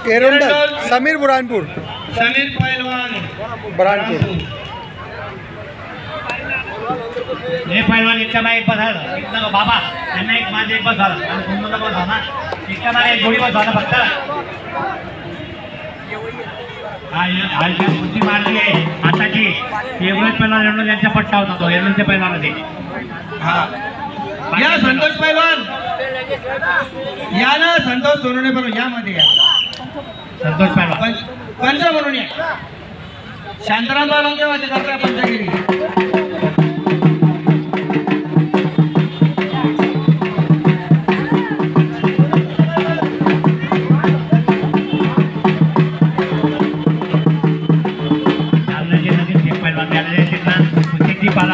एरंडल समीर बुरहानपुर बुरहानपुर हे पैलवान इतका मागे एक बस झाला बाबा त्यांना एक माझे एक बस झाला आणि तुमचा बस झाला इतका मागे एक जोडी बस झाला फक्त बुद्धी मारली आहे आताची एवढेच पैलवान यांचा पट्टा होता तो एरंडलच्या पैलवानाचे या संतोष पैलवान या ना संतोष सोनवणे बरोबर यामध्ये या संतोष पैलवान पंच म्हणून या शांताराम बाबा केव्हा ते करता पंचगिरी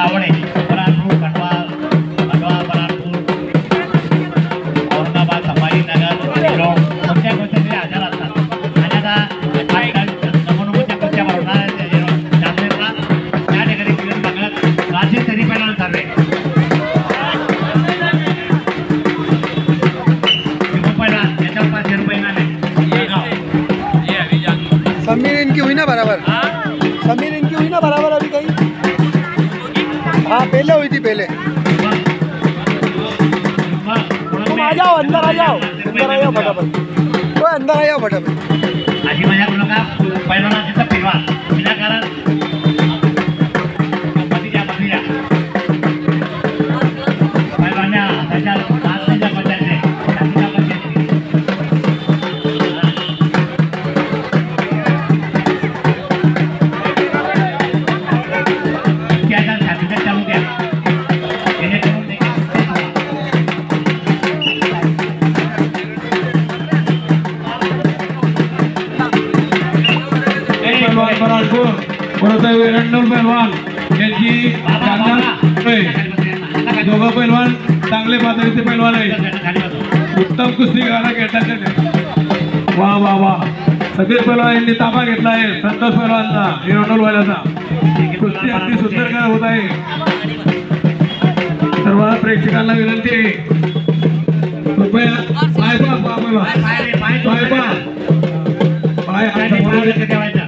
आवड आहे बरानपूर खंडवा बरानपूर औरंगाबाद संभाजीनगर कोणत्या कोणत्या आजार असतात आणि आता नमोनमोच्या कोणत्या बरोबर जामनेरला त्या ठिकाणी किरण बघत राज्यस्तरीय पैलवान चालू आहे पैलवान त्याच्यावर 500 रुपये इनाम आहे समीर इनकी हुई ना बराबर समीर इनकी हुई ना बराबर अभी कहीं हाँ पहले हुई थी पहले तुम आ जाओ अंदर आ जाओ फटाफट तो अंदर आ जाओ फटाफट अशी मजा करू नका पैलवानाचा पैलवान विनाकारण पैलवान्या त्याच्या हाताच्या बदलते एरंडल पैलवान यांची दोघं पैलवान चांगले पातळीचे पैलवान आहे उत्तम कुस्ती गाणं घेतात वा वा वा सगळे पैलवान यांनी ताबा घेतला आहे संतोष पैलवानचा एरंडल वाल्याचा कुस्ती अगदी सुंदर काय होत आहे सर्व प्रेक्षकांना विनंती आहे कृपया पाय पा पाय